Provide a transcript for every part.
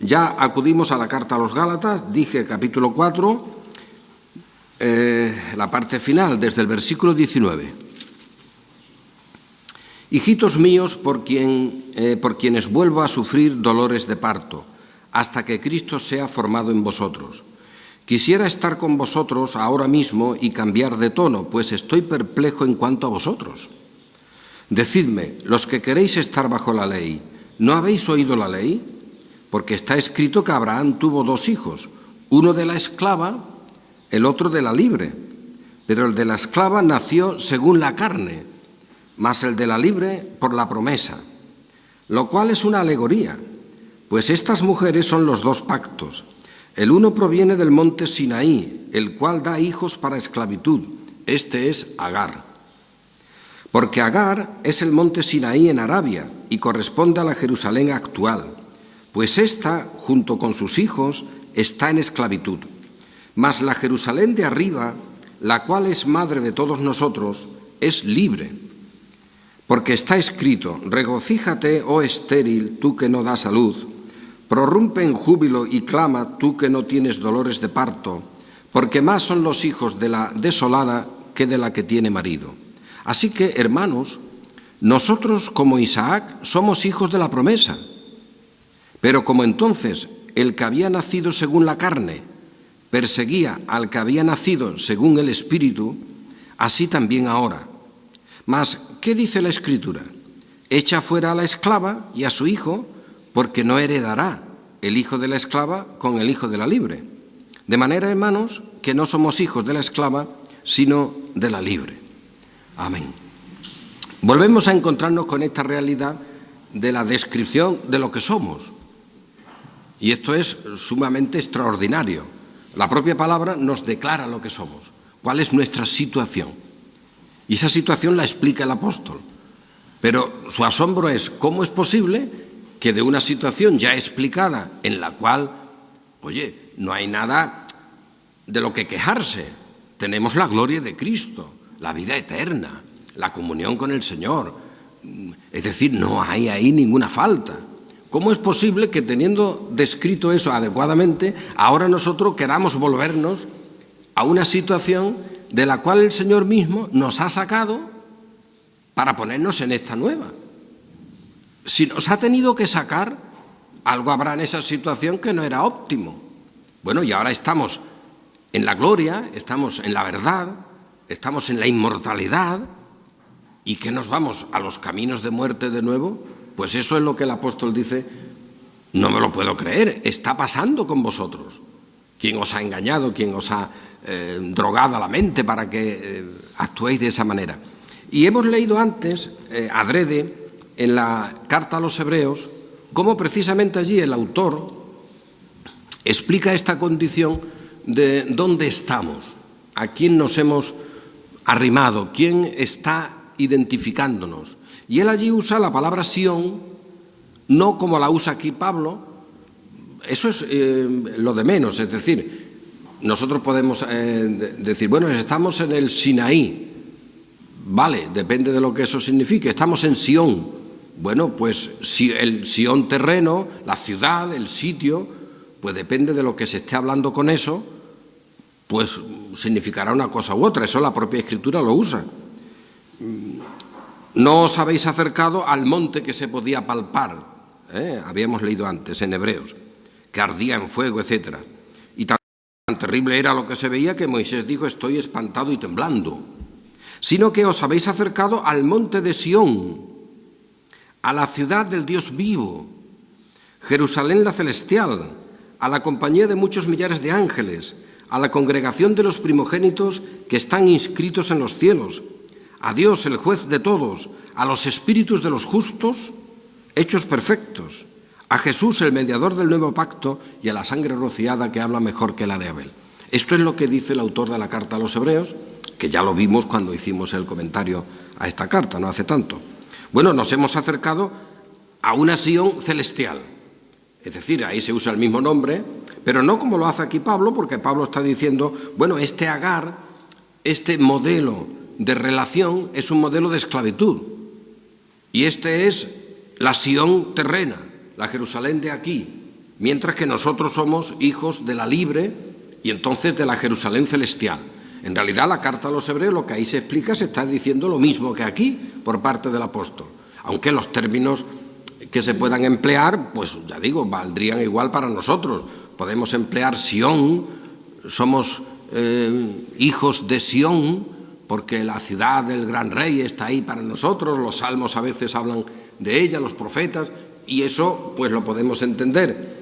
Ya acudimos a la carta a los Gálatas, dije capítulo 4, la parte final, desde el versículo 19. Hijitos míos, por quienes vuelvo a sufrir dolores de parto, hasta que Cristo sea formado en vosotros. Quisiera estar con vosotros ahora mismo y cambiar de tono, pues estoy perplejo en cuanto a vosotros. Decidme, los que queréis estar bajo la ley, ¿no habéis oído la ley? Porque está escrito que Abraham tuvo 2 hijos, uno de la esclava, el otro de la libre. Pero el de la esclava nació según la carne, mas el de la libre por la promesa, lo cual es una alegoría, pues estas mujeres son los 2 pactos. El uno proviene del monte Sinaí, el cual da hijos para esclavitud. Este es Agar. Porque Agar es el monte Sinaí en Arabia y corresponde a la Jerusalén actual, pues ésta, junto con sus hijos, está en esclavitud. Mas la Jerusalén de arriba, la cual es madre de todos nosotros, es libre. Porque está escrito, regocíjate, oh estéril, tú que no das a luz, prorrumpe en júbilo y clama, tú que no tienes dolores de parto, porque más son los hijos de la desolada que de la que tiene marido. Así que, hermanos, nosotros como Isaac somos hijos de la promesa. Pero como entonces el que había nacido según la carne perseguía al que había nacido según el Espíritu, así también ahora. Mas, ¿qué dice la Escritura? Echa fuera a la esclava y a su hijo, porque no heredará el hijo de la esclava con el hijo de la libre. De manera, hermanos, que no somos hijos de la esclava, sino de la libre. Amén. Volvemos a encontrarnos con esta realidad de la descripción de lo que somos. Y esto es sumamente extraordinario. La propia palabra nos declara lo que somos, cuál es nuestra situación. Y esa situación la explica el apóstol. Pero su asombro es, ¿cómo es posible que de una situación ya explicada en la cual, oye, no hay nada de lo que quejarse? Tenemos la gloria de Cristo, la vida eterna, la comunión con el Señor. Es decir, no hay ahí ninguna falta. ¿Cómo es posible que teniendo descrito eso adecuadamente, ahora nosotros queramos volvernos a una situación de la cual el Señor mismo nos ha sacado para ponernos en esta nueva? Si nos ha tenido que sacar, algo habrá en esa situación que no era óptimo. Bueno, y ahora estamos en la gloria, estamos en la verdad, estamos en la inmortalidad, ¿y qué nos vamos a los caminos de muerte de nuevo? Pues eso es lo que el apóstol dice, no me lo puedo creer, está pasando con vosotros. ¿Quién os ha engañado? ¿Quién os ha drogado la mente para que actuéis de esa manera? Y hemos leído antes, adrede, en la carta a los Hebreos, cómo precisamente allí el autor explica esta condición de dónde estamos, a quién nos hemos arrimado, quién está identificándonos. Y él allí usa la palabra Sión, no como la usa aquí Pablo. Eso es lo de menos, es decir, nosotros podemos decir, bueno, estamos en el Sinaí. Vale, depende de lo que eso signifique. Estamos en Sión. Bueno, pues si el Sión terreno, la ciudad, el sitio, pues depende de lo que se esté hablando con eso, pues significará una cosa u otra. Eso la propia Escritura lo usa. No os habéis acercado al monte que se podía palpar, habíamos leído antes en Hebreos, que ardía en fuego, etc. Y tan terrible era lo que se veía que Moisés dijo, estoy espantado y temblando. Sino que os habéis acercado al monte de Sión, a la ciudad del Dios vivo, Jerusalén la celestial, a la compañía de muchos millares de ángeles, a la congregación de los primogénitos que están inscritos en los cielos, a Dios, el juez de todos, a los espíritus de los justos, hechos perfectos, a Jesús, el mediador del nuevo pacto, y a la sangre rociada que habla mejor que la de Abel. Esto es lo que dice el autor de la carta a los Hebreos, que ya lo vimos cuando hicimos el comentario a esta carta, no hace tanto. Bueno, nos hemos acercado a una Sión celestial. Es decir, ahí se usa el mismo nombre, pero no como lo hace aquí Pablo, porque Pablo está diciendo, bueno, este Agar, este modelo de relación es un modelo de esclavitud. Y este es la Sión terrena, la Jerusalén de aquí. mientras que nosotros somos hijos de la libre y entonces de la Jerusalén celestial. En realidad, la carta a los hebreos, lo que ahí se explica, se está diciendo lo mismo que aquí por parte del apóstol, aunque los términos que se puedan emplear, pues ya digo, valdrían igual para nosotros. Podemos emplear Sión, somos hijos de Sión, porque la ciudad del gran rey está ahí para nosotros, los salmos a veces hablan de ella, los profetas, y eso pues lo podemos entender,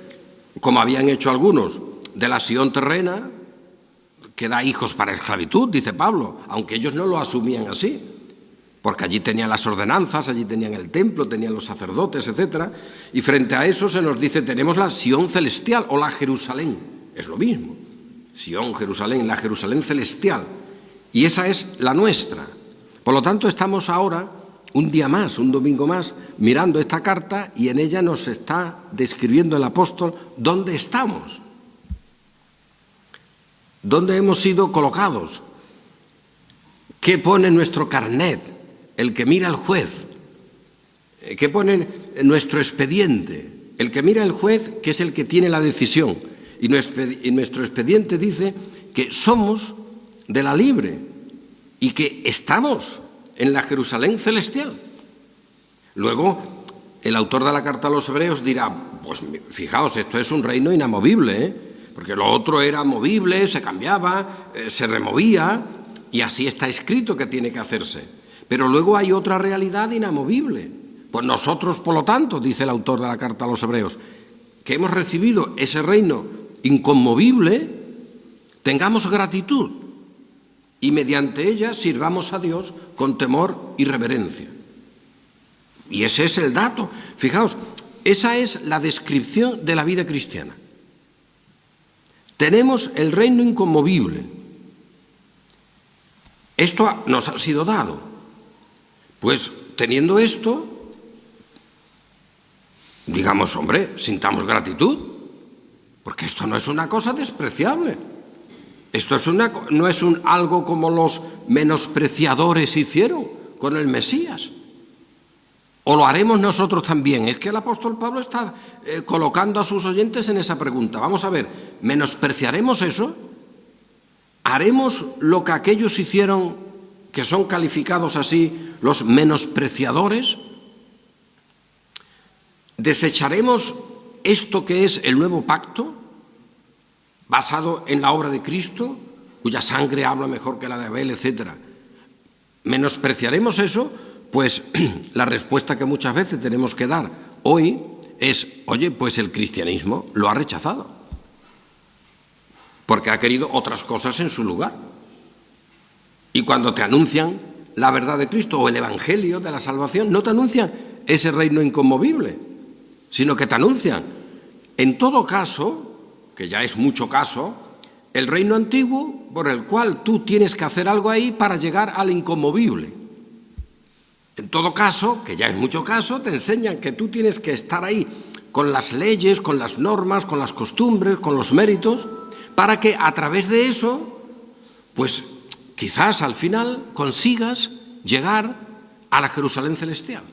como habían hecho algunos, de la Sión terrena, que da hijos para esclavitud, dice Pablo, aunque ellos no lo asumían así, porque allí tenían las ordenanzas, allí tenían el templo, tenían los sacerdotes, etc. Y frente a eso se nos dice, tenemos la Sión celestial o la Jerusalén, es lo mismo, Sión, Jerusalén, la Jerusalén celestial, y esa es la nuestra. Por lo tanto, estamos ahora, un día más, un domingo más, mirando esta carta y en ella nos está describiendo el apóstol dónde estamos, dónde hemos sido colocados, qué pone nuestro carnet, el que mira al juez, qué pone nuestro expediente, el que mira al juez, que es el que tiene la decisión, y nuestro expediente dice que somos de la libre y que estamos en la Jerusalén celestial. Luego, el autor de la carta a los hebreos dirá, pues fijaos, esto es un reino inamovible, porque lo otro era movible, se cambiaba, se removía, y así está escrito que tiene que hacerse. Pero luego hay otra realidad inamovible. Pues nosotros, por lo tanto, dice el autor de la carta a los hebreos, que hemos recibido ese reino inconmovible, tengamos gratitud y mediante ella sirvamos a Dios con temor y reverencia. Y ese es el dato. Fijaos, esa es la descripción de la vida cristiana. Tenemos el reino inconmovible. Esto nos ha sido dado. Pues teniendo esto, digamos, hombre, sintamos gratitud, porque esto no es una cosa despreciable. Esto no es algo como los menospreciadores hicieron con el Mesías. ¿O lo haremos nosotros también? Es que el apóstol Pablo está colocando a sus oyentes en esa pregunta. Vamos a ver, ¿menospreciaremos eso? ¿Haremos lo que aquellos hicieron que son calificados así, los menospreciadores? ¿Desecharemos esto que es el nuevo pacto, basado en la obra de Cristo, cuya sangre habla mejor que la de Abel, etcétera? ¿Menospreciaremos eso? Pues la respuesta que muchas veces tenemos que dar hoy es, oye, pues el cristianismo lo ha rechazado, porque ha querido otras cosas en su lugar. Y cuando te anuncian la verdad de Cristo o el evangelio de la salvación, no te anuncian ese reino inconmovible, sino que te anuncian, en todo caso, que ya es mucho caso, el reino antiguo por el cual tú tienes que hacer algo ahí para llegar al inconmovible. En todo caso, que ya es mucho caso, te enseñan que tú tienes que estar ahí con las leyes, con las normas, con las costumbres, con los méritos, para que a través de eso, pues quizás al final consigas llegar a la Jerusalén celestial.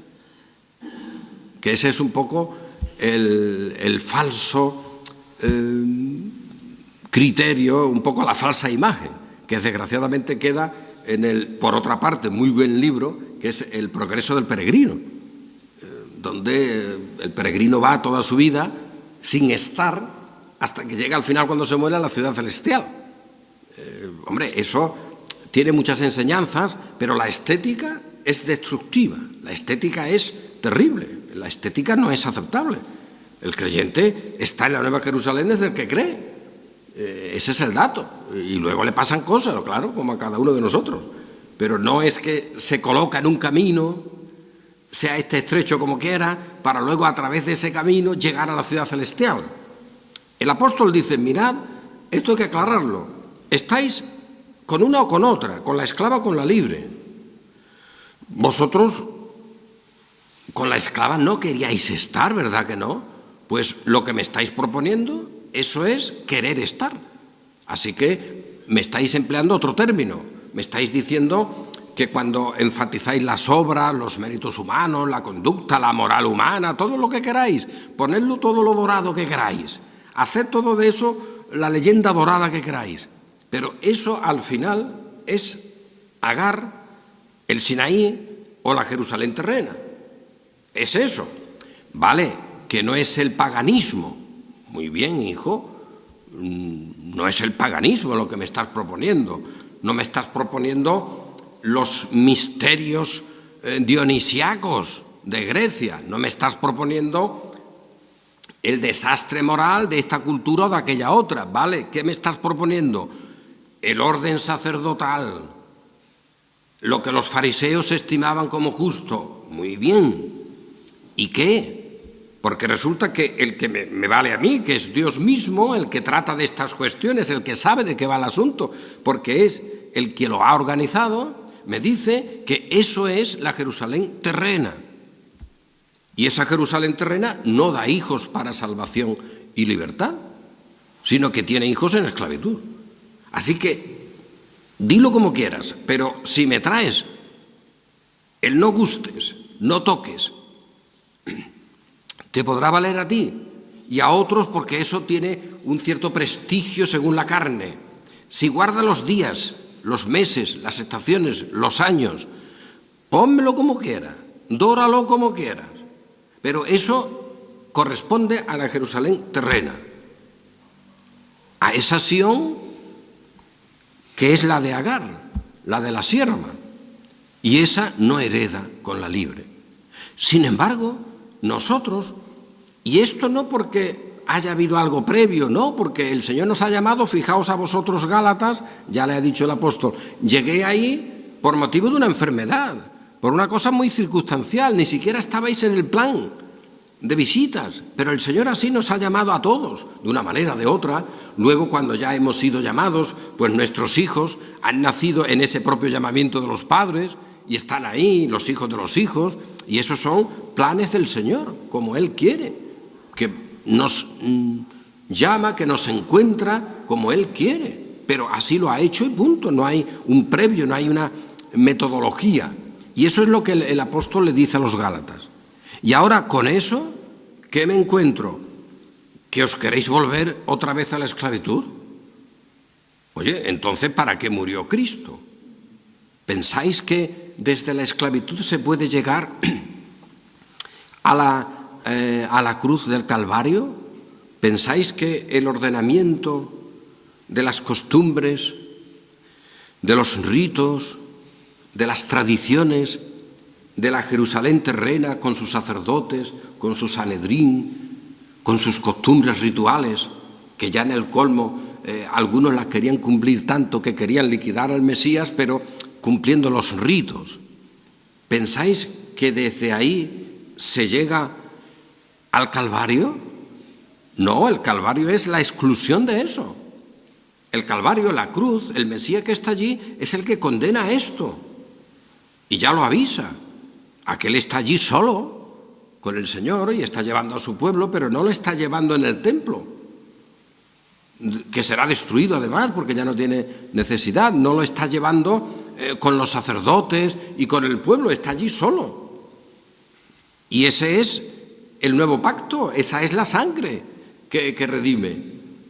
Que ese es un poco el falso criterio, un poco la falsa imagen, que desgraciadamente queda en el, por otra parte, muy buen libro, que es El progreso del peregrino, donde el peregrino va toda su vida sin estar hasta que llega al final, cuando se muere, a la ciudad celestial. Hombre, eso tiene muchas enseñanzas, pero la estética es destructiva, la estética es terrible, la estética no es aceptable. El creyente está en la Nueva Jerusalén desde el que cree. Ese es el dato. Y luego le pasan cosas, claro, como a cada uno de nosotros. Pero no es que se coloca en un camino, sea este estrecho como quiera, para luego a través de ese camino llegar a la ciudad celestial. El apóstol dice, mirad, esto hay que aclararlo. Estáis con una o con otra, con la esclava o con la libre. Vosotros con la esclava no queríais estar, ¿verdad que no? Pues lo que me estáis proponiendo, eso es querer estar. Así que me estáis empleando otro término. Me estáis diciendo que cuando enfatizáis las obras, los méritos humanos, la conducta, la moral humana, todo lo que queráis, ponedlo todo lo dorado que queráis, haced todo de eso la leyenda dorada que queráis, pero eso al final es Agar, el Sinaí o la Jerusalén terrena. Es eso. Vale, que no es el paganismo. Muy bien, hijo, no es el paganismo lo que me estás proponiendo. No me estás proponiendo los misterios dionisiacos de Grecia. No me estás proponiendo el desastre moral de esta cultura o de aquella otra. Vale, ¿qué me estás proponiendo? El orden sacerdotal, lo que los fariseos estimaban como justo. Muy bien. ¿Y qué? Porque resulta que el que me vale a mí, que es Dios mismo, el que trata de estas cuestiones, el que sabe de qué va el asunto, porque es el que lo ha organizado, me dice que eso es la Jerusalén terrena. Y esa Jerusalén terrena no da hijos para salvación y libertad, sino que tiene hijos en esclavitud. Así que, dilo como quieras, pero si me traes el no gustes, no toques, te podrá valer a ti y a otros porque eso tiene un cierto prestigio según la carne. Si guarda los días, los meses, las estaciones, los años, pónmelo como quieras, dóralo como quieras, pero eso corresponde a la Jerusalén terrena, a esa Sión que es la de Agar, la de la sierva, y esa no hereda con la libre. Sin embargo, nosotros, y esto no porque haya habido algo previo, no, porque el Señor nos ha llamado, fijaos a vosotros Gálatas, ya le ha dicho el apóstol, llegué ahí por motivo de una enfermedad, por una cosa muy circunstancial, ni siquiera estabais en el plan de visitas, pero el Señor así nos ha llamado a todos, de una manera o de otra. Luego, cuando ya hemos sido llamados, pues nuestros hijos han nacido en ese propio llamamiento de los padres y están ahí, los hijos de los hijos, y esos son planes del Señor, como Él quiere, que nos llama, que nos encuentra como Él quiere, pero así lo ha hecho y punto, no hay un previo, no hay una metodología, y eso es lo que el apóstol le dice a los Gálatas. Y ahora con eso, ¿qué me encuentro? ¿Que os queréis volver otra vez a la esclavitud? Oye, entonces, ¿para qué murió Cristo? ¿Pensáis que desde la esclavitud se puede llegar a la cruz del Calvario? ¿Pensáis que el ordenamiento de las costumbres, de los ritos, de las tradiciones de la Jerusalén terrena con sus sacerdotes, con su Sanedrín, con sus costumbres rituales, que ya en el colmo algunos las querían cumplir tanto que querían liquidar al Mesías, pero cumpliendo los ritos? ¿Pensáis que desde ahí se llega al Calvario? No, el Calvario es la exclusión de eso. El Calvario, la cruz, el Mesías que está allí es el que condena a esto. Y ya lo avisa. Aquel está allí solo con el Señor y está llevando a su pueblo, pero no lo está llevando en el templo, que será destruido además porque ya no tiene necesidad. No lo está llevando con los sacerdotes y con el pueblo, está allí solo. Y ese es el nuevo pacto, esa es la sangre que redime.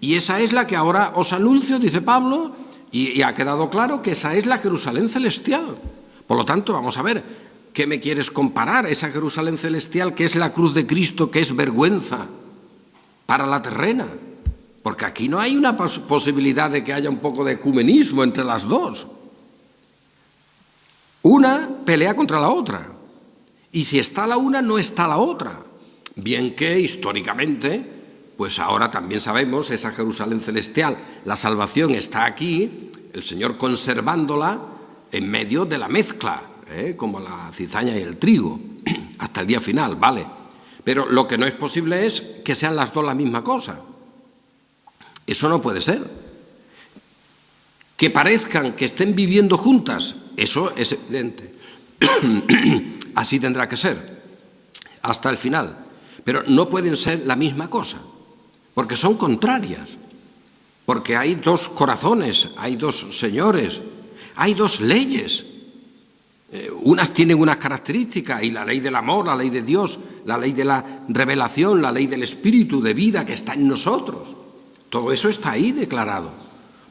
Y esa es la que ahora os anuncio, dice Pablo, y ha quedado claro que esa es la Jerusalén celestial. Por lo tanto, vamos a ver, ¿qué me quieres comparar? Esa Jerusalén celestial que es la cruz de Cristo, que es vergüenza para la terrena. Porque aquí no hay una posibilidad de que haya un poco de ecumenismo entre las dos. Una pelea contra la otra. Y si está la una, no está la otra. Bien que históricamente, pues ahora también sabemos, esa Jerusalén celestial, la salvación está aquí, el Señor conservándola en medio de la mezcla, como la cizaña y el trigo, hasta el día final, vale. Pero lo que no es posible es que sean las dos la misma cosa. Eso no puede ser. Que parezcan que estén viviendo juntas, eso es evidente. Así tendrá que ser, hasta el final. Pero no pueden ser la misma cosa, porque son contrarias. Porque hay dos corazones, hay dos señores, hay dos leyes. Unas tienen unas características, y la ley del amor, la ley de Dios, la ley de la revelación, la ley del espíritu de vida que está en nosotros. Todo eso está ahí declarado.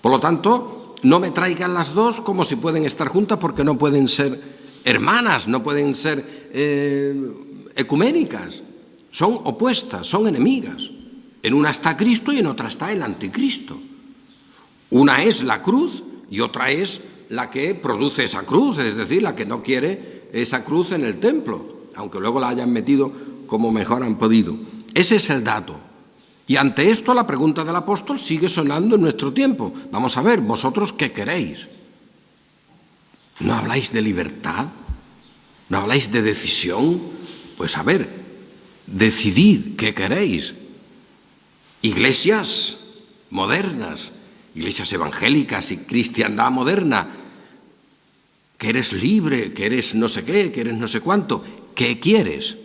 Por lo tanto, no me traigan las dos como si pueden estar juntas, porque no pueden ser hermanas, no pueden ser ecuménicas. Son opuestas, son enemigas. En una está Cristo y en otra está el anticristo. Una es la cruz y otra es la que produce esa cruz, es decir, la que no quiere esa cruz en el templo, aunque luego la hayan metido como mejor han podido. Ese es el dato. Y ante esto la pregunta del apóstol sigue sonando en nuestro tiempo. Vamos a ver, ¿vosotros qué queréis? ¿No habláis de libertad? ¿No habláis de decisión? Pues a ver, decidid qué queréis. Iglesias modernas, iglesias evangélicas y cristiandad moderna, que eres libre, que eres no sé qué, que eres no sé cuánto. ¿Qué quieres?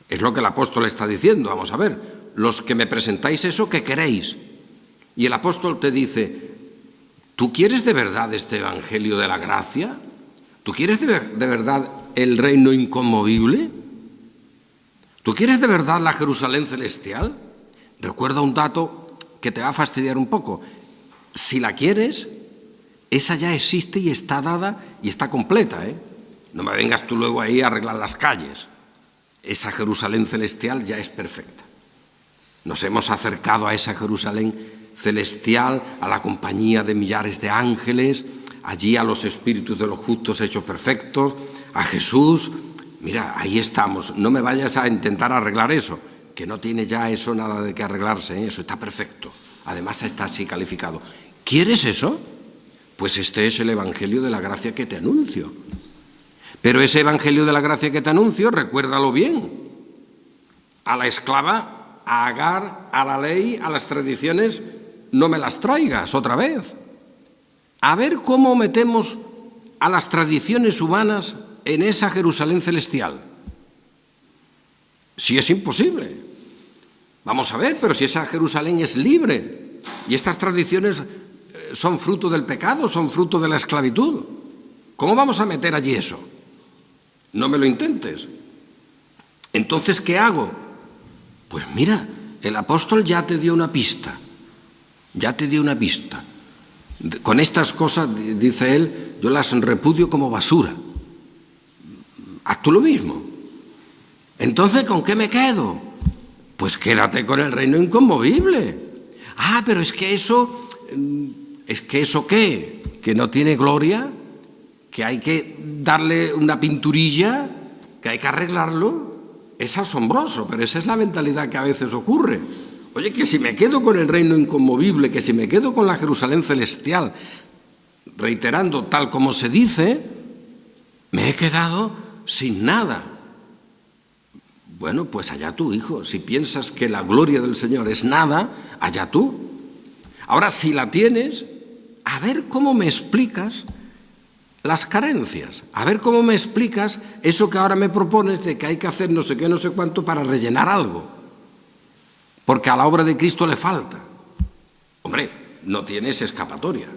Es lo que el apóstol está diciendo. Vamos a ver, los que me presentáis eso, ¿qué queréis? Y el apóstol te dice, ¿tú quieres de verdad este evangelio de la gracia? ¿Tú quieres de verdad el reino inconmovible? ¿Tú quieres de verdad la Jerusalén celestial? Recuerda un dato que te va a fastidiar un poco. Si la quieres, esa ya existe y está dada y está completa, ¿eh? No me vengas tú luego ahí a arreglar las calles. Esa Jerusalén celestial ya es perfecta. Nos hemos acercado a esa Jerusalén celestial, a la compañía de millares de ángeles, allí a los espíritus de los justos hechos perfectos, a Jesús. Mira, ahí estamos. No me vayas a intentar arreglar eso, que no tiene ya eso nada de que arreglarse, ¿eh? Eso está perfecto. Además está así calificado. ¿Quieres eso? Pues este es el evangelio de la gracia que te anuncio. Pero ese evangelio de la gracia que te anuncio, recuérdalo bien, a la esclava, a Agar, a la ley, a las tradiciones, no me las traigas otra vez. A ver cómo metemos a las tradiciones humanas en esa Jerusalén celestial. Si es imposible. Vamos a ver, pero si esa Jerusalén es libre y estas tradiciones son fruto del pecado, son fruto de la esclavitud, ¿cómo vamos a meter allí eso? No me lo intentes. Entonces, ¿qué hago? Pues mira, el apóstol ya te dio una pista. Ya te dio una pista. Con estas cosas, dice él, yo las repudio como basura. Haz tú lo mismo. Entonces, ¿con qué me quedo? Pues quédate con el reino inconmovible. Ah, pero es que eso ¿qué? ¿Que no tiene gloria? ¿Que hay que darle una pinturilla? ¿Que hay que arreglarlo? Es asombroso, pero esa es la mentalidad que a veces ocurre. Oye, que si me quedo con el reino inconmovible, que si me quedo con la Jerusalén celestial, reiterando tal como se dice, me he quedado sin nada. Bueno, pues allá tú, hijo. Si piensas que la gloria del Señor es nada, allá tú. Ahora, si la tienes, a ver cómo me explicas las carencias, a ver cómo me explicas eso que ahora me propones de que hay que hacer no sé qué, no sé cuánto para rellenar algo, porque a la obra de Cristo le falta. Hombre, no tienes escapatoria.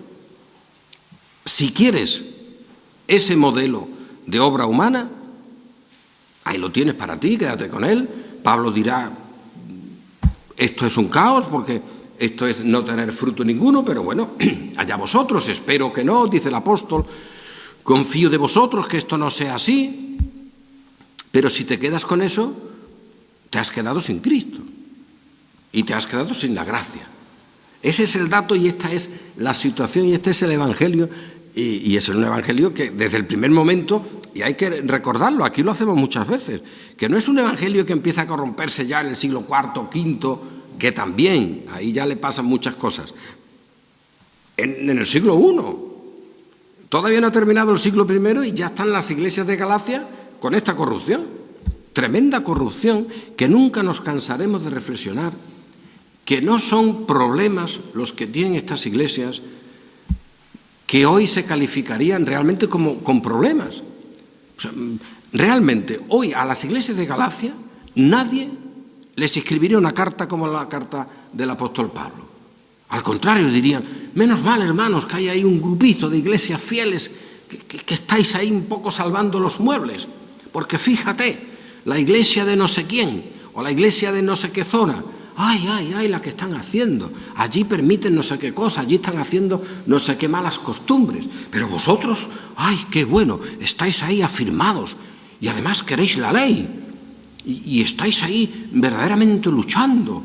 Si quieres ese modelo de obra humana, ahí lo tienes para ti, quédate con él. Pablo dirá, esto es un caos porque esto es no tener fruto ninguno, pero bueno, allá vosotros, espero que no, dice el apóstol. Confío de vosotros que esto no sea así, pero si te quedas con eso, te has quedado sin Cristo y te has quedado sin la gracia. Ese es el dato y esta es la situación y este es el evangelio y es un evangelio que desde el primer momento, y hay que recordarlo, aquí lo hacemos muchas veces, que no es un evangelio que empieza a corromperse ya en el siglo IV, V, que también, ahí ya le pasan muchas cosas. En el siglo I, todavía no ha terminado el siglo I y ya están las iglesias de Galacia con esta corrupción. Tremenda corrupción que nunca nos cansaremos de reflexionar, que no son problemas los que tienen estas iglesias que hoy se calificarían realmente como con problemas. O sea, realmente hoy a las iglesias de Galacia nadie les escribiría una carta como la carta del apóstol Pablo. Al contrario, dirían, menos mal, hermanos, que hay ahí un grupito de iglesias fieles que estáis ahí un poco salvando los muebles, porque fíjate, la iglesia de no sé quién, o la iglesia de no sé qué zona, ay, la que están haciendo, allí permiten no sé qué cosa, allí están haciendo no sé qué malas costumbres, pero vosotros, ay, qué bueno, estáis ahí afirmados, y además queréis la ley, y estáis ahí verdaderamente luchando,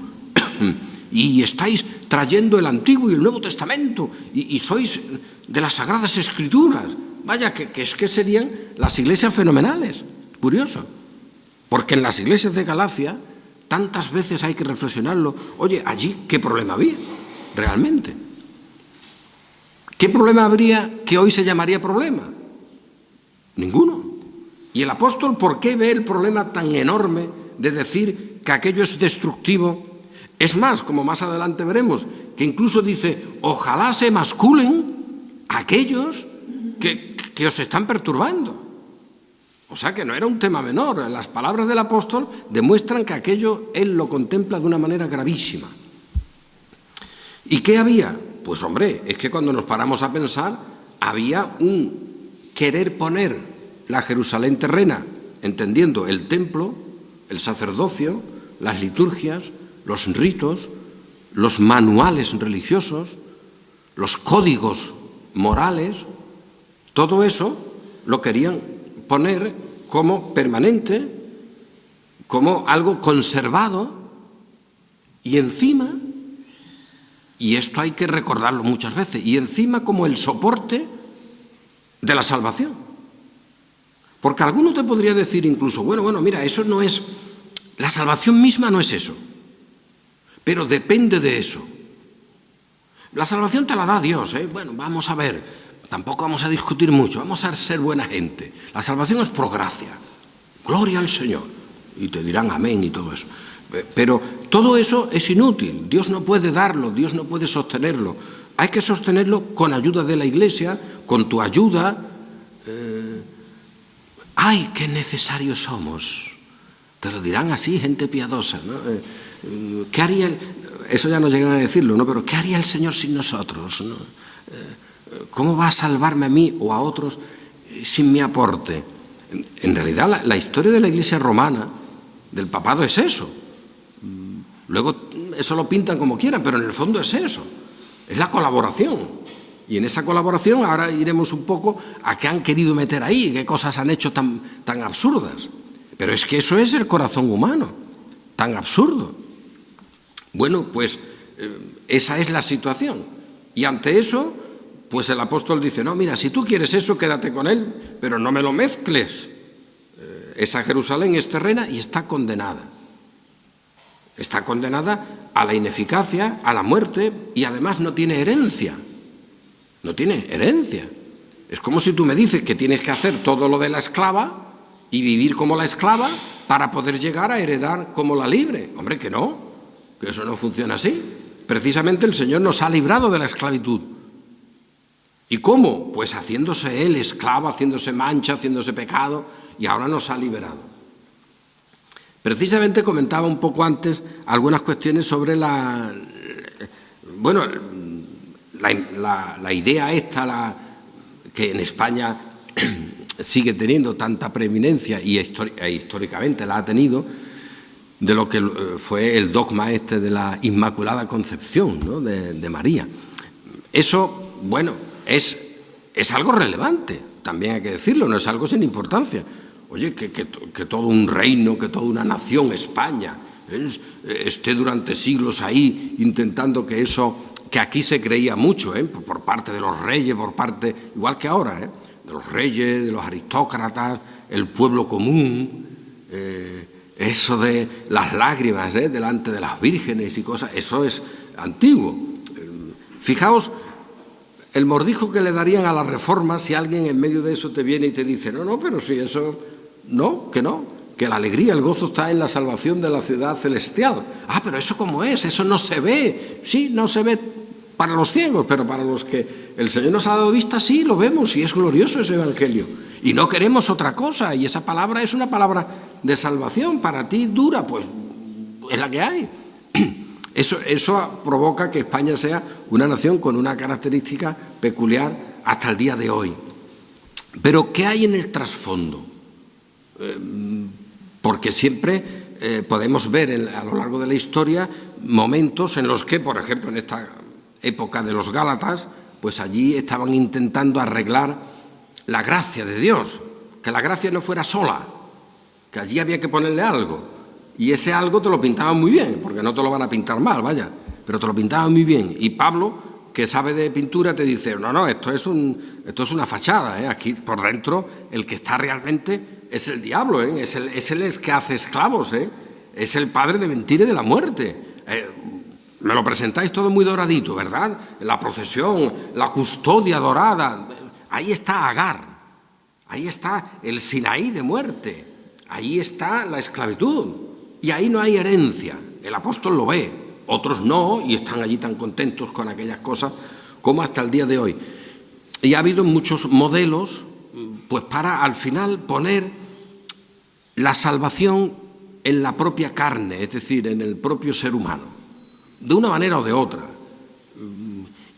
y estáis trayendo el Antiguo y el Nuevo Testamento, y sois de las Sagradas Escrituras. Vaya, que serían las iglesias fenomenales. Curioso. Porque en las iglesias de Galacia, tantas veces hay que reflexionarlo. Oye, allí, ¿qué problema había realmente? ¿Qué problema habría que hoy se llamaría problema? Ninguno. Y el apóstol, ¿por qué ve el problema tan enorme de decir que aquello es destructivo? Es más, como más adelante veremos, que incluso dice, ojalá se masculen aquellos que os están perturbando. O sea que no era un tema menor. Las palabras del apóstol demuestran que aquello él lo contempla de una manera gravísima. ¿Y qué había? Pues hombre, es que cuando nos paramos a pensar, había un querer poner la Jerusalén terrena, entendiendo el templo, el sacerdocio, las liturgias, los ritos, los manuales religiosos, los códigos morales, todo eso lo querían poner como permanente, como algo conservado, y encima, y esto hay que recordarlo muchas veces, y encima como el soporte de la salvación. Porque alguno te podría decir incluso, bueno, mira, eso no es, la salvación misma no es eso, pero depende de eso. La salvación te la da Dios, ¿eh? Bueno, vamos a ver, tampoco vamos a discutir mucho, vamos a ser buena gente. La salvación es por gracia, gloria al Señor, y te dirán amén y todo eso. Pero todo eso es inútil, Dios no puede darlo, Dios no puede sostenerlo. Hay que sostenerlo con ayuda de la Iglesia, con tu ayuda. ¡Ay, qué necesarios somos! Te lo dirán así, gente piadosa, ¿no? ¿Qué haría eso ya no llegan a decirlo, ¿no? Pero ¿qué haría el Señor sin nosotros, ¿no? ¿Cómo va a salvarme a mí o a otros sin mi aporte? En realidad la historia de la Iglesia romana, del papado, es eso. Luego eso lo pintan como quieran, pero en el fondo es eso. Es la colaboración. Y en esa colaboración ahora iremos un poco a qué han querido meter ahí, qué cosas han hecho tan absurdas. Pero es que eso es el corazón humano, tan absurdo. Bueno, pues esa es la situación. Y ante eso, pues el apóstol dice, no, mira, si tú quieres eso, quédate con él, pero no me lo mezcles. Esa Jerusalén es terrena y está condenada. Está condenada a la ineficacia, a la muerte, y además no tiene herencia. No tiene herencia. Es como si tú me dices que tienes que hacer todo lo de la esclava y vivir como la esclava para poder llegar a heredar como la libre. Hombre, que no, que eso no funciona así. Precisamente el Señor nos ha librado de la esclavitud. ¿Y cómo? Pues haciéndose Él esclavo, haciéndose mancha, haciéndose pecado, y ahora nos ha liberado. Precisamente comentaba un poco antes algunas cuestiones sobre la idea esta, que en España sigue teniendo tanta preeminencia y históricamente la ha tenido, de lo que fue el dogma este de la Inmaculada Concepción, ¿no? de María. Eso, bueno, es algo relevante, también hay que decirlo, no es algo sin importancia. Oye, que todo un reino, que toda una nación, España, esté durante siglos ahí intentando que eso, que aquí se creía mucho, por parte de los reyes, por parte, igual que ahora, de los reyes, de los aristócratas, el pueblo común, eso de las lágrimas delante de las vírgenes y cosas, eso es antiguo. Fijaos el mordijo que le darían a la reforma si alguien en medio de eso te viene y te dice, no, pero si eso, no, que la alegría, el gozo está en la salvación de la ciudad celestial. Ah, pero eso cómo es, eso no se ve. Sí, no se ve para los ciegos, pero para los que el Señor nos ha dado vista, sí, lo vemos y es glorioso ese evangelio. Y no queremos otra cosa, y esa palabra es una palabra de salvación. Para ti dura, pues es la que hay. Eso provoca que España sea una nación con una característica peculiar hasta el día de hoy. Pero ¿qué hay en el trasfondo? Porque siempre podemos ver a lo largo de la historia momentos en los que, por ejemplo, en esta época de los Gálatas, pues allí estaban intentando arreglar la gracia de Dios, que la gracia no fuera sola, que allí había que ponerle algo, y ese algo te lo pintaban muy bien, porque no te lo van a pintar mal, vaya, pero te lo pintaban muy bien. Y Pablo, que sabe de pintura, te dice, no, esto es una fachada, ¿eh? Aquí por dentro el que está realmente es el diablo, ¿eh? Es el que hace esclavos, ¿eh? Es el padre de mentira y de la muerte. Me lo presentáis todo muy doradito, ¿verdad? La procesión, la custodia dorada, ahí está Agar, ahí está el Sinaí de muerte, ahí está la esclavitud, y ahí no hay herencia. El apóstol lo ve, otros no, y están allí tan contentos con aquellas cosas como hasta el día de hoy. Y ha habido muchos modelos, pues para al final poner la salvación en la propia carne, es decir, en el propio ser humano, de una manera o de otra.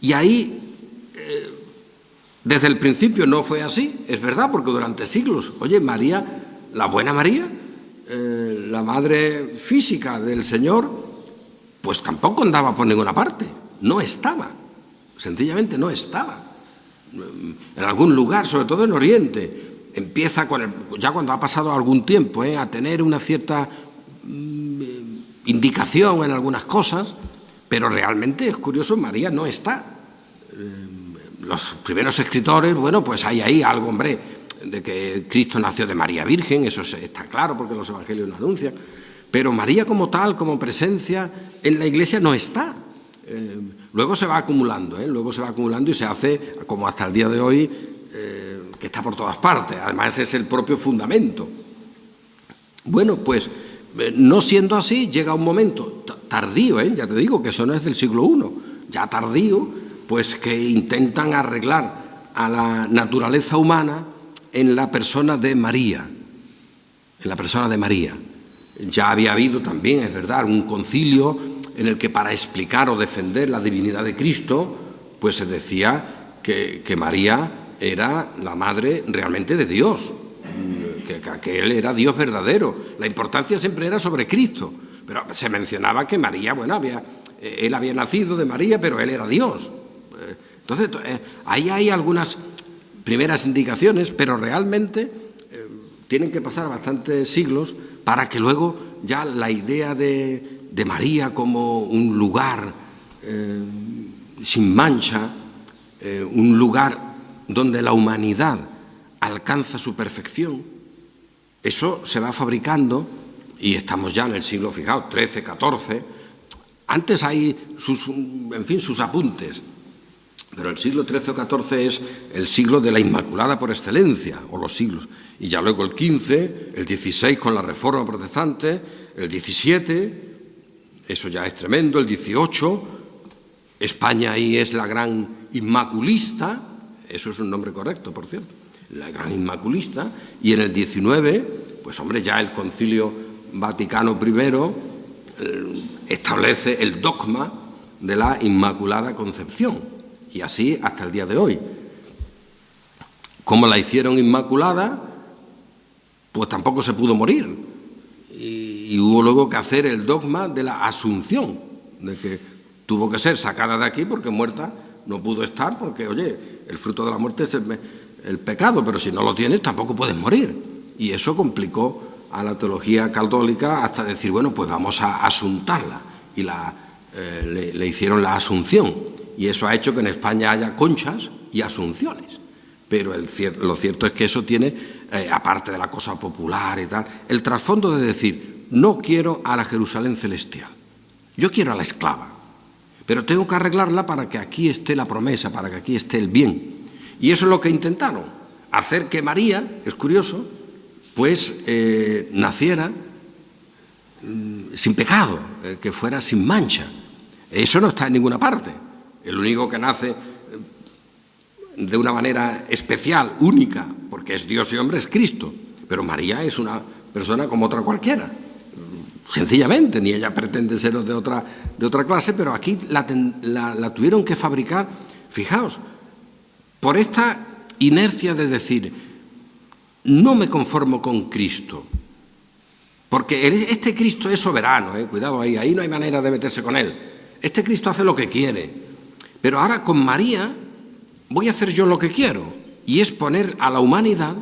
Y ahí, desde el principio no fue así, es verdad, porque durante siglos, oye, María, la buena María, la madre física del Señor, pues tampoco andaba por ninguna parte, no estaba, sencillamente no estaba. En algún lugar, sobre todo en Oriente, empieza ya cuando ha pasado algún tiempo, a tener una cierta indicación en algunas cosas, pero realmente es curioso, María no está. Los primeros escritores, bueno, pues hay ahí algo, hombre, de que Cristo nació de María Virgen, eso está claro porque los evangelios lo anuncian, pero María como tal, como presencia en la Iglesia no está. Luego se va acumulando, y se hace, como hasta el día de hoy, que está por todas partes. Además es el propio fundamento. Bueno, pues no siendo así, llega un momento tardío, ya te digo que eso no es del siglo I, ya tardío, pues que intentan arreglar a la naturaleza humana en la persona de María, Ya había habido también, es verdad, un concilio en el que para explicar o defender la divinidad de Cristo, pues se decía que María era la madre realmente de Dios, que Él era Dios verdadero. La importancia siempre era sobre Cristo, pero se mencionaba que María, bueno, Él había nacido de María, pero Él era Dios. Entonces, ahí hay algunas primeras indicaciones, pero realmente tienen que pasar bastantes siglos para que luego ya la idea de María como un lugar sin mancha, un lugar donde la humanidad alcanza su perfección, eso se va fabricando y estamos ya en el siglo, fijaos, XIII, XIV. Antes hay sus apuntes, pero el siglo XIII o XIV es el siglo de la Inmaculada por excelencia, o los siglos. Y ya luego el XV, el XVI con la Reforma Protestante, el XVII, eso ya es tremendo, el XVIII, España ahí es la gran inmaculista, eso es un nombre correcto, por cierto, la gran inmaculista, y en el XIX, pues hombre, ya el Concilio Vaticano I establece el dogma de la Inmaculada Concepción, y así hasta el día de hoy. Como la hicieron inmaculada, pues tampoco se pudo morir, y hubo luego que hacer el dogma de la Asunción, de que tuvo que ser sacada de aquí porque muerta no pudo estar, porque, oye, el fruto de la muerte es el pecado, pero si no lo tienes tampoco puedes morir. Y eso complicó a la teología católica hasta decir, bueno, pues vamos a asuntarla. Y le hicieron la Asunción. Y eso ha hecho que en España haya conchas y asunciones. Pero lo cierto es que eso tiene, aparte de la cosa popular y tal, el trasfondo de decir, no quiero a la Jerusalén celestial, yo quiero a la esclava. Pero tengo que arreglarla para que aquí esté la promesa, para que aquí esté el bien. Y eso es lo que intentaron, hacer que María, es curioso, pues naciera sin pecado, que fuera sin mancha. Eso no está en ninguna parte. El único que nace de una manera especial, única, porque es Dios y hombre, es Cristo. Pero María es una persona como otra cualquiera. Sencillamente, ni ella pretende ser de otra clase, pero aquí la tuvieron que fabricar, fijaos, por esta inercia de decir, no me conformo con Cristo, porque este Cristo es soberano, cuidado ahí no hay manera de meterse con él. Este Cristo hace lo que quiere, pero ahora con María voy a hacer yo lo que quiero, y es poner a la humanidad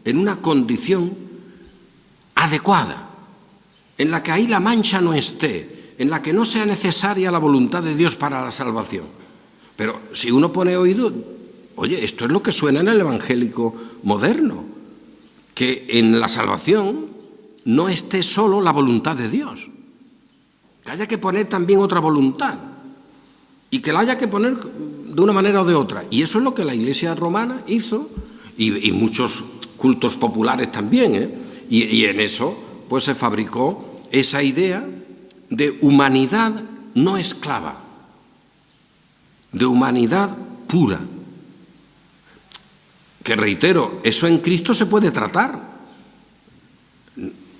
en una condición adecuada, en la que ahí la mancha no esté, en la que no sea necesaria la voluntad de Dios para la salvación. Pero si uno pone oído, oye, esto es lo que suena en el evangélico moderno, que en la salvación no esté solo la voluntad de Dios, que haya que poner también otra voluntad, y que la haya que poner de una manera o de otra. Y eso es lo que la Iglesia romana hizo, y muchos cultos populares también, y en eso pues se fabricó esa idea de humanidad no esclava, de humanidad pura. Que reitero, eso en Cristo se puede tratar,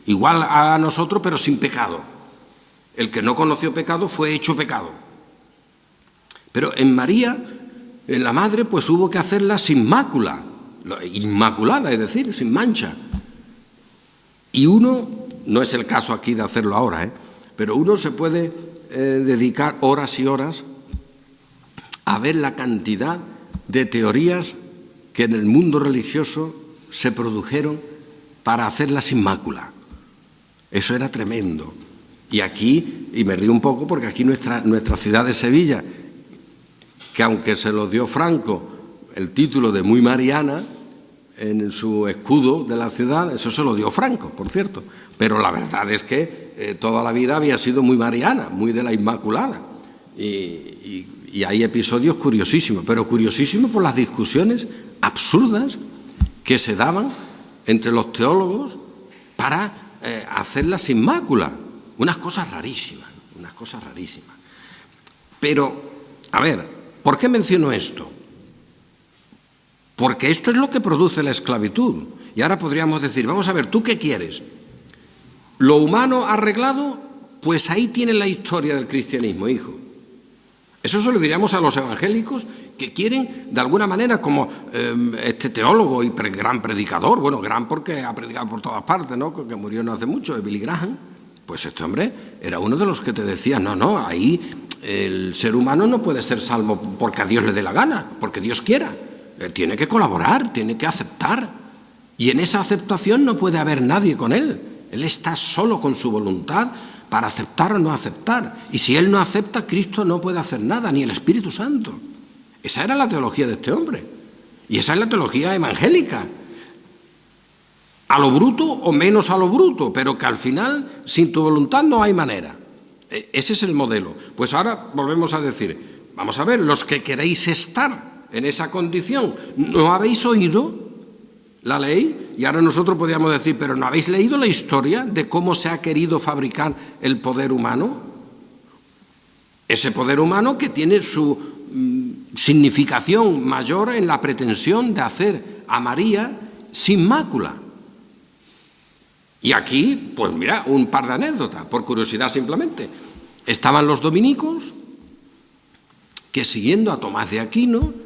igual a nosotros, pero sin pecado. El que no conoció pecado fue hecho pecado. Pero en María, en la madre, pues hubo que hacerla sin mácula, inmaculada, es decir, sin mancha. Y uno, no es el caso aquí de hacerlo ahora, pero uno se puede dedicar horas y horas a ver la cantidad de teorías que en el mundo religioso se produjeron para hacerla sin mácula. Eso era tremendo. Y aquí, y me río un poco porque aquí nuestra ciudad de Sevilla, que aunque se lo dio Franco el título de muy mariana en su escudo de la ciudad, eso se lo dio Franco, por cierto, pero la verdad es que toda la vida había sido muy mariana, muy de la Inmaculada, y hay episodios curiosísimos, pero curiosísimos por las discusiones absurdas que se daban entre los teólogos para hacerla sin mácula, unas cosas rarísimas. Pero, a ver, ¿por qué menciono esto? Porque esto es lo que produce la esclavitud. Y ahora podríamos decir, vamos a ver, ¿tú qué quieres? ¿Lo humano arreglado? Pues ahí tiene la historia del cristianismo, hijo. Eso se lo diríamos a los evangélicos que quieren, de alguna manera, como este teólogo y gran predicador, bueno, gran porque ha predicado por todas partes, ¿no?, que murió no hace mucho, Billy Graham, pues este hombre era uno de los que te decía, no, ahí el ser humano no puede ser salvo porque a Dios le dé la gana, porque Dios quiera. Tiene que colaborar, tiene que aceptar. Y en esa aceptación no puede haber nadie con él. Él está solo con su voluntad para aceptar o no aceptar. Y si él no acepta, Cristo no puede hacer nada, ni el Espíritu Santo. Esa era la teología de este hombre. Y esa es la teología evangélica. A lo bruto o menos a lo bruto, pero que al final, sin tu voluntad, no hay manera. Ese es el modelo. Pues ahora volvemos a decir, vamos a ver, los que queréis estar en esa condición, ¿no habéis oído la ley? Y ahora nosotros podríamos decir, pero ¿no habéis leído la historia de cómo se ha querido fabricar el poder humano? Ese poder humano que tiene su significación mayor en la pretensión de hacer a María sin mácula. Y aquí, pues mira, un par de anécdotas, por curiosidad simplemente. Estaban los dominicos que, siguiendo a Tomás de Aquino,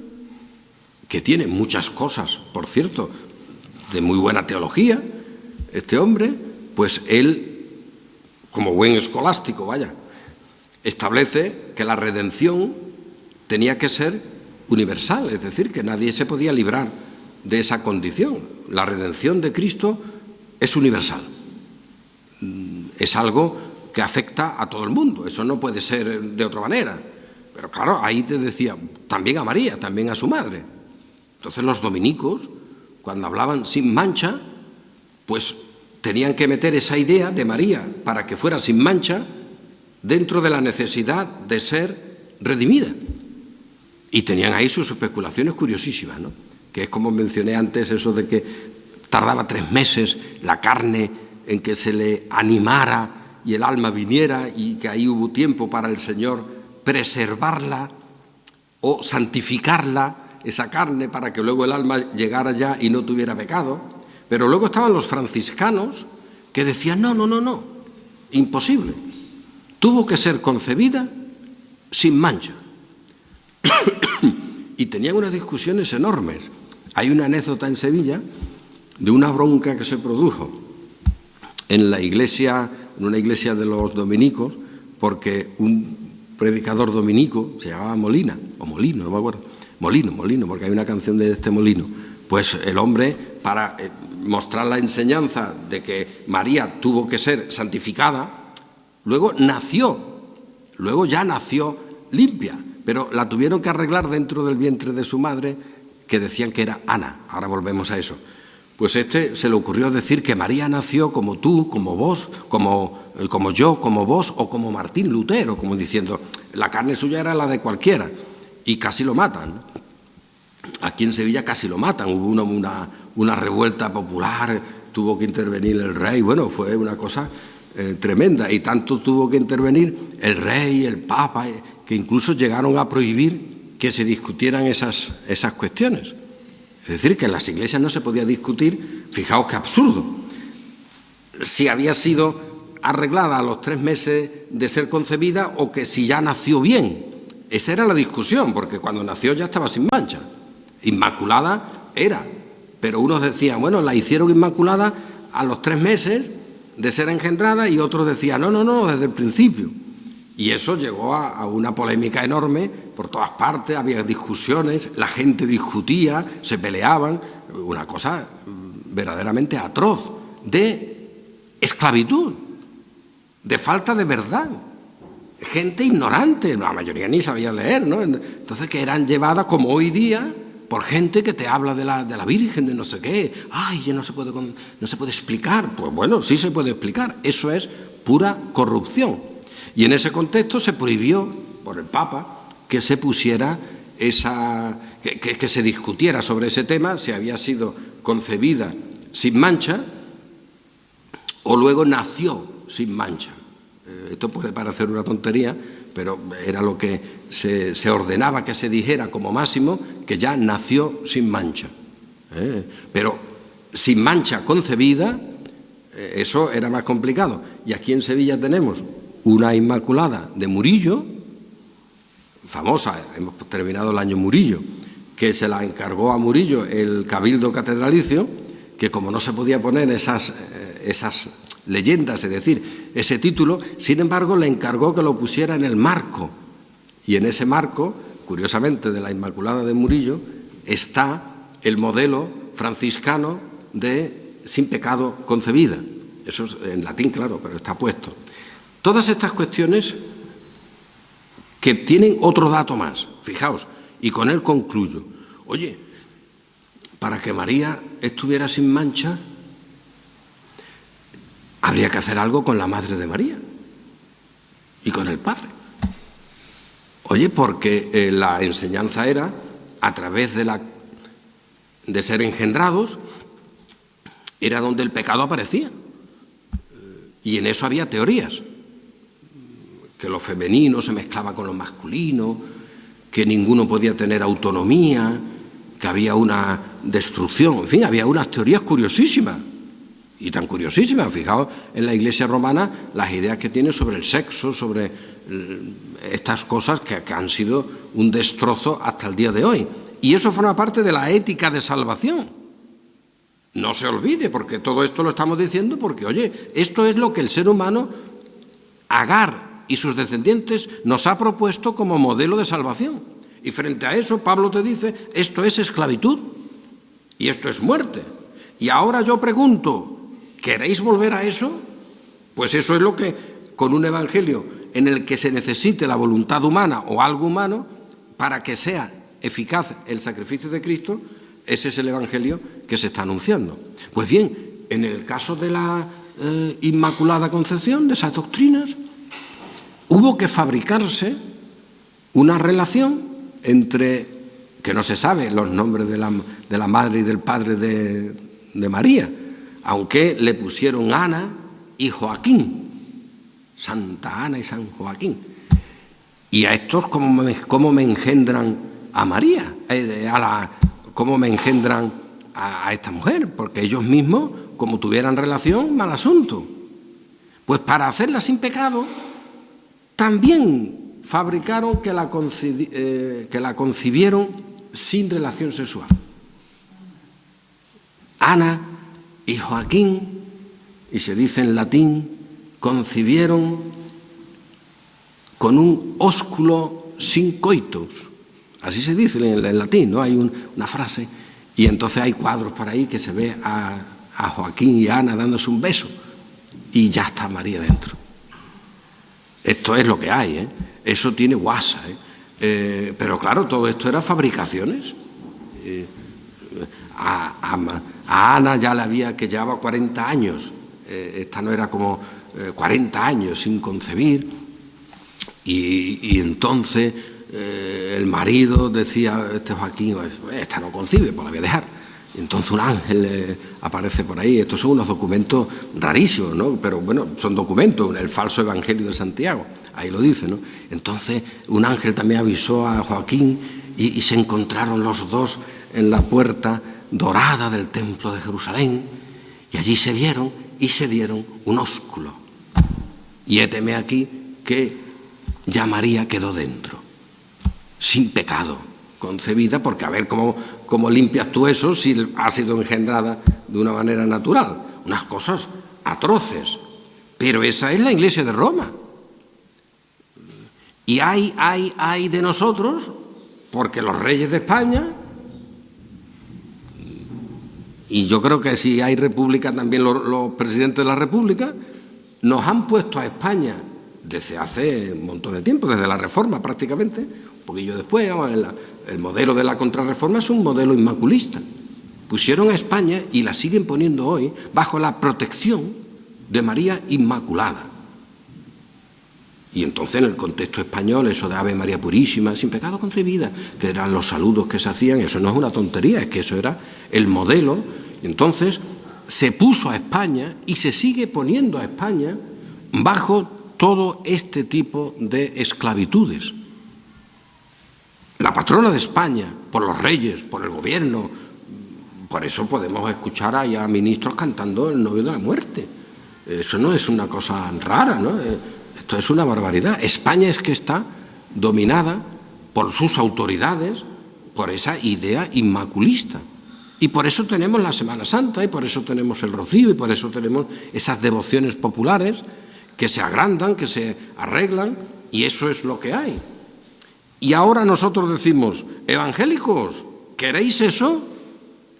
que tiene muchas cosas, por cierto, de muy buena teología, este hombre, pues él, como buen escolástico, establece que la redención tenía que ser universal, es decir, que nadie se podía librar de esa condición. La redención de Cristo es universal, es algo que afecta a todo el mundo, eso no puede ser de otra manera. Pero claro, ahí te decía, también a María, también a su madre. Entonces los dominicos, cuando hablaban sin mancha, pues tenían que meter esa idea de María para que fuera sin mancha dentro de la necesidad de ser redimida. Y tenían ahí sus especulaciones curiosísimas, ¿no? Que es como mencioné antes, eso de que tardaba 3 meses la carne en que se le animara y el alma viniera, y que ahí hubo tiempo para el Señor preservarla o santificarla, esa carne, para que luego el alma llegara ya y no tuviera pecado. Pero luego estaban los franciscanos que decían, no, imposible. Tuvo que ser concebida sin mancha. Y tenían unas discusiones enormes. Hay una anécdota en Sevilla de una bronca que se produjo en una iglesia de los dominicos, porque un predicador dominico, se llamaba Molina, o Molino, no me acuerdo, Molino, porque hay una canción de este Molino. Pues el hombre, para mostrar la enseñanza de que María tuvo que ser santificada, luego ya nació limpia, pero la tuvieron que arreglar dentro del vientre de su madre, que decían que era Ana. Ahora volvemos a eso. Pues se le ocurrió decir que María nació como tú, como vos, como yo, como vos, o como Martín Lutero, como diciendo, la carne suya era la de cualquiera, y casi lo matan. Aquí en Sevilla casi lo matan, hubo una revuelta popular, tuvo que intervenir el rey, bueno, fue una cosa tremenda, y tanto tuvo que intervenir el rey, el papa, que incluso llegaron a prohibir que se discutieran esas cuestiones. Es decir, que en las iglesias no se podía discutir, fijaos qué absurdo, si había sido arreglada a los 3 meses de ser concebida o que si ya nació bien. Esa era la discusión, porque cuando nació ya estaba sin mancha. Inmaculada era, pero unos decían, bueno, la hicieron inmaculada a los 3 meses de ser engendrada, y otros decían, no, desde el principio. Y eso llegó a una polémica enorme, por todas partes, había discusiones, la gente discutía, se peleaban, una cosa verdaderamente atroz, de esclavitud, de falta de verdad. Gente ignorante, la mayoría ni sabía leer, ¿no? Entonces, que eran llevadas, como hoy día, por gente que te habla de la Virgen, de no sé qué. Ay, ya no se puede explicar. Pues bueno, sí se puede explicar. Eso es pura corrupción. Y en ese contexto se prohibió por el Papa que se pusiera que se discutiera sobre ese tema, si había sido concebida sin mancha o luego nació sin mancha. Esto puede parecer una tontería, pero era lo que se ordenaba que se dijera como máximo, que ya nació sin mancha. Pero sin mancha concebida, eso era más complicado. Y aquí en Sevilla tenemos una Inmaculada de Murillo, famosa, hemos terminado el año Murillo, que se la encargó a Murillo el Cabildo Catedralicio, que como no se podía poner esas leyendas, es decir, ese título, sin embargo le encargó que lo pusiera en el marco. Y en ese marco, curiosamente, de la Inmaculada de Murillo, está el modelo franciscano de sin pecado concebida. Eso es en latín, claro, pero está puesto. Todas estas cuestiones que tienen otro dato más, fijaos, y con él concluyo. Oye, para que María estuviera sin mancha, habría que hacer algo con la Madre de María y con el Padre. Oye, porque la enseñanza era, a través de ser engendrados, era donde el pecado aparecía. Y en eso había teorías, que lo femenino se mezclaba con lo masculino, que ninguno podía tener autonomía, que había una destrucción, en fin, había unas teorías curiosísimas. Y tan curiosísima, fijaos en la Iglesia romana las ideas que tiene sobre el sexo, sobre estas cosas que han sido un destrozo hasta el día de hoy. Y eso forma parte de la ética de salvación. No se olvide, porque todo esto lo estamos diciendo porque, oye, esto es lo que el ser humano, Agar y sus descendientes, nos ha propuesto como modelo de salvación. Y frente a eso, Pablo te dice, esto es esclavitud y esto es muerte. Y ahora yo pregunto, ¿queréis volver a eso? Pues eso es lo que, con un evangelio en el que se necesite la voluntad humana o algo humano para que sea eficaz el sacrificio de Cristo, ese es el evangelio que se está anunciando. Pues bien, en el caso de la Inmaculada Concepción, de esas doctrinas, hubo que fabricarse una relación entre, que no se sabe los nombres de la madre y del padre de María, aunque le pusieron Ana y Joaquín, Santa Ana y San Joaquín. Y a estos, ¿cómo me engendran a María? ¿Cómo me engendran a esta mujer? Porque ellos mismos, como tuvieran relación, mal asunto. Pues para hacerla sin pecado, también fabricaron que la concibieron sin relación sexual. Ana y Joaquín, y se dice en latín, concibieron con un ósculo sin coitus. Así se dice en latín, ¿no? Hay una frase, y entonces hay cuadros por ahí que se ve a Joaquín y a Ana dándose un beso, y ya está María dentro. Esto es lo que hay, ¿eh? Eso tiene guasa, ¿eh? Pero claro, todo esto era fabricaciones. A Ana ya le había, que llevaba 40 años, esta no era como 40 años sin concebir, y entonces el marido decía, Joaquín, esta no concibe, pues la voy a dejar. Entonces un ángel aparece por ahí. Estos son unos documentos rarísimos, ¿no? Pero bueno, son documentos, el falso evangelio de Santiago, ahí lo dice, ¿no? Entonces un ángel también avisó a Joaquín y se encontraron los dos en la puerta dorada del templo de Jerusalén, y allí se vieron y se dieron un ósculo. Y héteme aquí que ya María quedó dentro, sin pecado, concebida, porque a ver cómo limpias tú eso si ha sido engendrada de una manera natural. Unas cosas atroces, pero esa es la Iglesia de Roma. Y hay de nosotros, porque los reyes de España, y yo creo que si hay república también los presidentes de la república, nos han puesto a España desde hace un montón de tiempo, desde la Reforma prácticamente, un poquillo después, el modelo de la contrarreforma es un modelo inmaculista. Pusieron a España, y la siguen poniendo hoy, bajo la protección de María Inmaculada. Y entonces en el contexto español, eso de Ave María Purísima, sin pecado concebida, que eran los saludos que se hacían, eso no es una tontería, es que eso era el modelo. Entonces se puso a España y se sigue poniendo a España bajo todo este tipo de esclavitudes. La patrona de España, por los reyes, por el gobierno, por eso podemos escuchar ahí a ministros cantando el novio de la muerte. Eso no es una cosa rara, ¿no? Esto es una barbaridad. España es que está dominada por sus autoridades, por esa idea inmaculista. Y por eso tenemos la Semana Santa, y por eso tenemos el rocío, y por eso tenemos esas devociones populares que se agrandan, que se arreglan, y eso es lo que hay. Y ahora nosotros decimos, evangélicos, ¿queréis eso?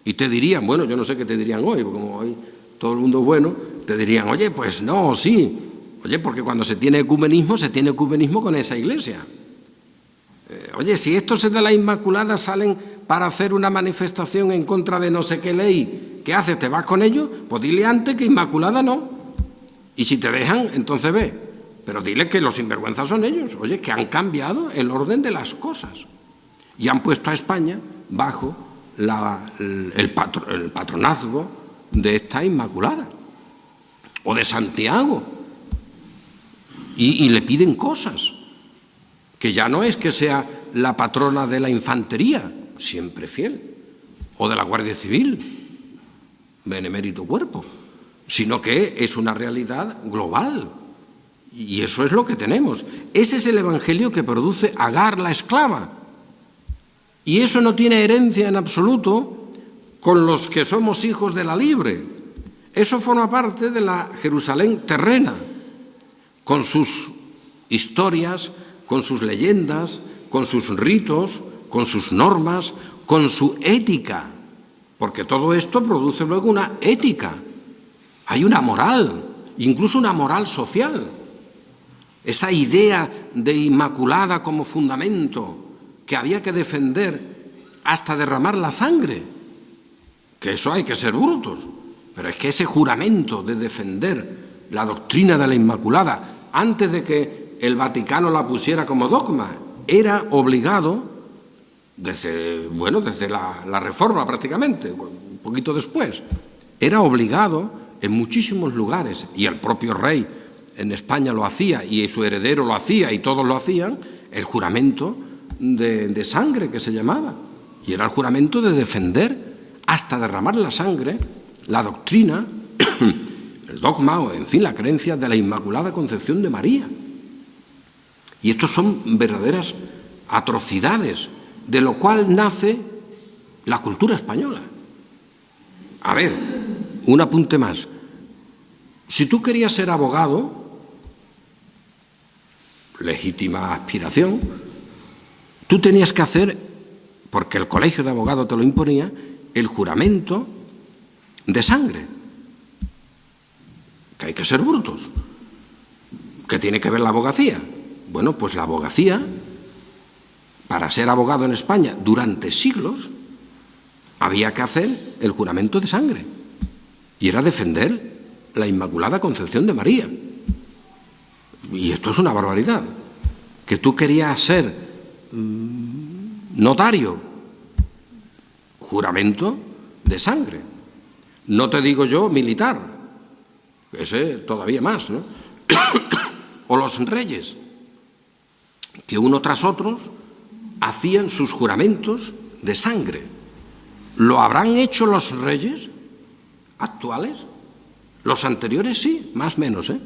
Y te dirían, bueno, yo no sé qué te dirían hoy, porque como hoy todo el mundo es bueno, te dirían, oye, pues no, sí. Oye, porque cuando se tiene ecumenismo con esa iglesia. Oye, si estos de la Inmaculada salen para hacer una manifestación en contra de no sé qué ley, ¿qué haces? ¿Te vas con ellos? Pues dile antes que Inmaculada no. Y si te dejan, entonces ve. Pero dile que los sinvergüenzas son ellos. Oye, que han cambiado el orden de las cosas. Y han puesto a España bajo el patronazgo de esta Inmaculada. O de Santiago. Y le piden cosas. Que ya no es que sea la patrona de la infantería, siempre fiel, o de la Guardia Civil, benemérito cuerpo, sino que es una realidad global. Y eso es lo que tenemos. Ese es el evangelio que produce Agar la esclava. Y eso no tiene herencia en absoluto con los que somos hijos de la libre. Eso forma parte de la Jerusalén terrena, con sus historias, con sus leyendas, con sus ritos, con sus normas, con su ética, porque todo esto produce luego una ética. Hay una moral, incluso una moral social. Esa idea de Inmaculada como fundamento que había que defender hasta derramar la sangre, que eso hay que ser brutos, pero es que ese juramento de defender la doctrina de la Inmaculada antes de que el Vaticano la pusiera como dogma, era obligado, desde la Reforma prácticamente, un poquito después, era obligado en muchísimos lugares, y el propio rey en España lo hacía, y su heredero lo hacía, y todos lo hacían, el juramento de sangre que se llamaba, y era el juramento de defender hasta derramar la sangre la doctrina, el dogma o, en fin, la creencia de la Inmaculada Concepción de María. Y estos son verdaderas atrocidades, de lo cual nace la cultura española. A ver, un apunte más. Si tú querías ser abogado, legítima aspiración, tú tenías que hacer, porque el colegio de abogados te lo imponía, el juramento de sangre. Que hay que ser brutos. ¿Qué tiene que ver la abogacía? Bueno, pues la abogacía, para ser abogado en España durante siglos, había que hacer el juramento de sangre. Y era defender la Inmaculada Concepción de María. Y esto es una barbaridad. Que tú querías ser notario, juramento de sangre. No te digo yo militar, ese todavía más, ¿no? O los reyes, que uno tras otros hacían sus juramentos de sangre. ¿Lo habrán hecho los reyes actuales? Los anteriores sí, más o menos, ¿eh?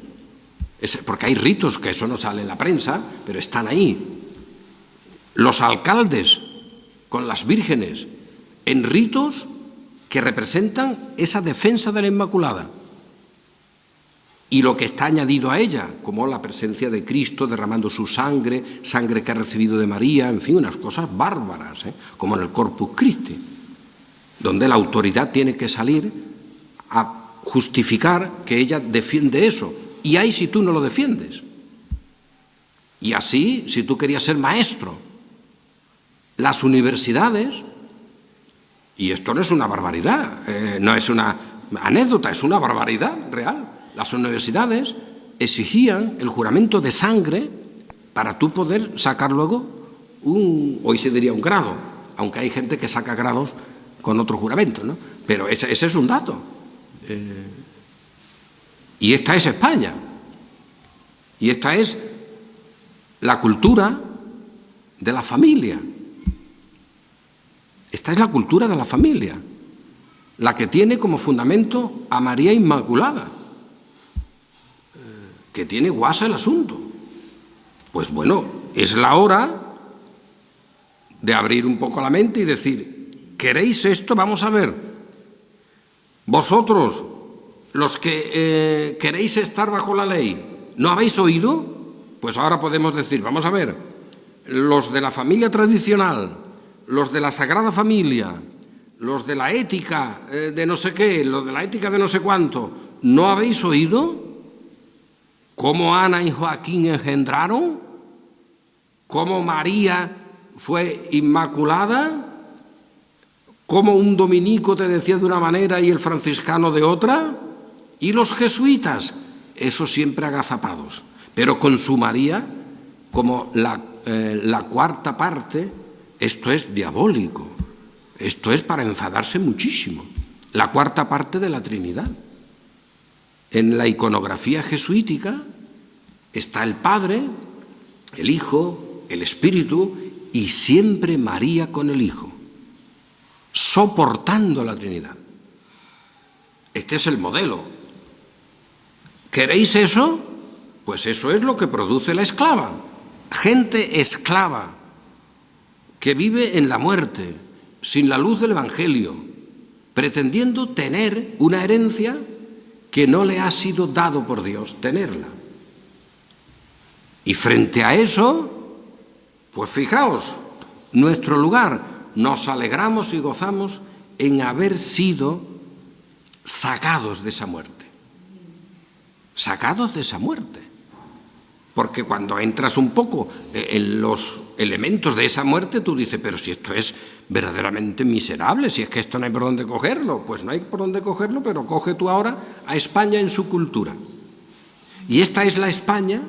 Porque hay ritos que eso no sale en la prensa, pero están ahí. Los alcaldes con las vírgenes en ritos que representan esa defensa de la Inmaculada. Y lo que está añadido a ella, como la presencia de Cristo derramando su sangre, sangre que ha recibido de María, en fin, unas cosas bárbaras, como en el Corpus Christi, donde la autoridad tiene que salir a justificar que ella defiende eso. Y ahí si tú no lo defiendes. Y así, si tú querías ser maestro, las universidades, y esto no es una barbaridad, no es una anécdota, es una barbaridad real. Las universidades exigían el juramento de sangre para tú poder sacar luego hoy se diría un grado, aunque hay gente que saca grados con otro juramento, ¿no? Pero ese es un dato. Y esta es España. Y esta es la cultura de la familia. Esta es la cultura de la familia, la que tiene como fundamento a María Inmaculada, que tiene guasa el asunto. Pues bueno, es la hora de abrir un poco la mente y decir, ¿queréis esto? Vamos a ver. Vosotros, los que queréis estar bajo la ley, ¿no habéis oído? Pues ahora podemos decir, vamos a ver, los de la familia tradicional, los de la Sagrada Familia, los de la ética de no sé qué, los de la ética de no sé cuánto, ¿no habéis oído cómo Ana y Joaquín engendraron? ¿Cómo María fue inmaculada? ¿Cómo un dominico te decía de una manera y el franciscano de otra? Y los jesuitas, esos siempre agazapados, pero con su María como la cuarta parte. Esto es diabólico, esto es para enfadarse muchísimo. La cuarta parte de la Trinidad. En la iconografía jesuítica está el Padre, el Hijo, el Espíritu y siempre María con el Hijo, soportando la Trinidad. Este es el modelo. ¿Queréis eso? Pues eso es lo que produce la esclava. Gente esclava que vive en la muerte, sin la luz del Evangelio, pretendiendo tener una herencia que no le ha sido dado por Dios tenerla. Y frente a eso, pues fijaos, nuestro lugar, nos alegramos y gozamos en haber sido sacados de esa muerte. Sacados de esa muerte. Porque cuando entras un poco en los elementos de esa muerte, tú dices, pero si esto es verdaderamente miserable, si es que esto no hay por dónde cogerlo. Pues no hay por dónde cogerlo, pero coge tú ahora a España en su cultura. Y esta es la España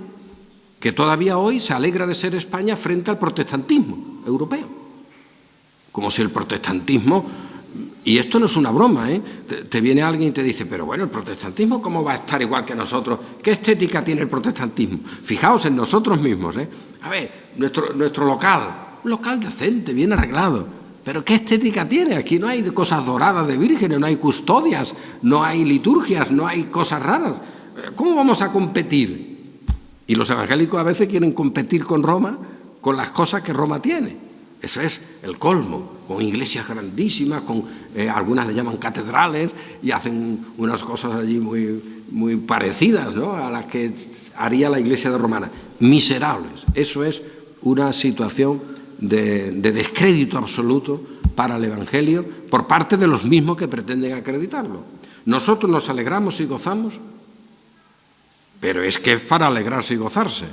que todavía hoy se alegra de ser España frente al protestantismo europeo. Como si el protestantismo, y esto no es una broma, te viene alguien y te dice, pero bueno, el protestantismo ¿cómo va a estar igual que nosotros? ¿Qué estética tiene el protestantismo? Fijaos en nosotros mismos, A ver, nuestro local, un local decente, bien arreglado, pero ¿qué estética tiene? Aquí no hay cosas doradas de vírgenes, no hay custodias, no hay liturgias, no hay cosas raras. ¿Cómo vamos a competir? Y los evangélicos a veces quieren competir con Roma, con las cosas que Roma tiene. Eso es el colmo, con iglesias grandísimas, con algunas le llaman catedrales y hacen unas cosas allí muy parecidas, ¿no?, a las que haría la iglesia de romana. Miserables. Eso es una situación de descrédito absoluto para el Evangelio por parte de los mismos que pretenden acreditarlo. Nosotros nos alegramos y gozamos, pero es que es para alegrarse y gozarse,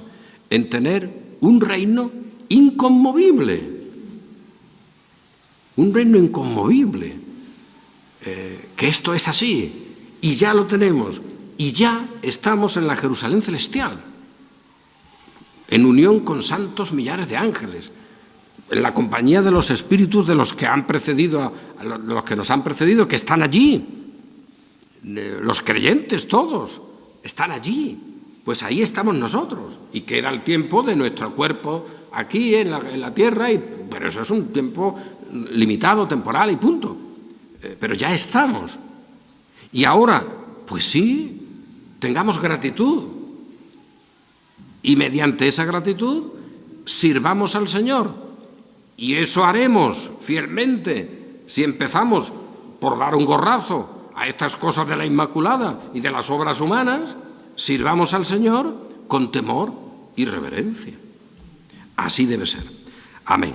en tener un reino inconmovible. Un reino inconmovible, que esto es así, y ya lo tenemos, y ya estamos en la Jerusalén celestial, en unión con santos millares de ángeles, en la compañía de los espíritus de los que han precedido, los que nos han precedido, que están allí, los creyentes todos, están allí, pues ahí estamos nosotros, y queda el tiempo de nuestro cuerpo aquí en la tierra, pero eso es un tiempo limitado, temporal y punto. Pero ya estamos. Y ahora, pues sí, tengamos gratitud. Y mediante esa gratitud sirvamos al Señor. Y eso haremos fielmente si empezamos por dar un gorrazo a estas cosas de la Inmaculada y de las obras humanas. Sirvamos al Señor con temor y reverencia. Así debe ser. Amén.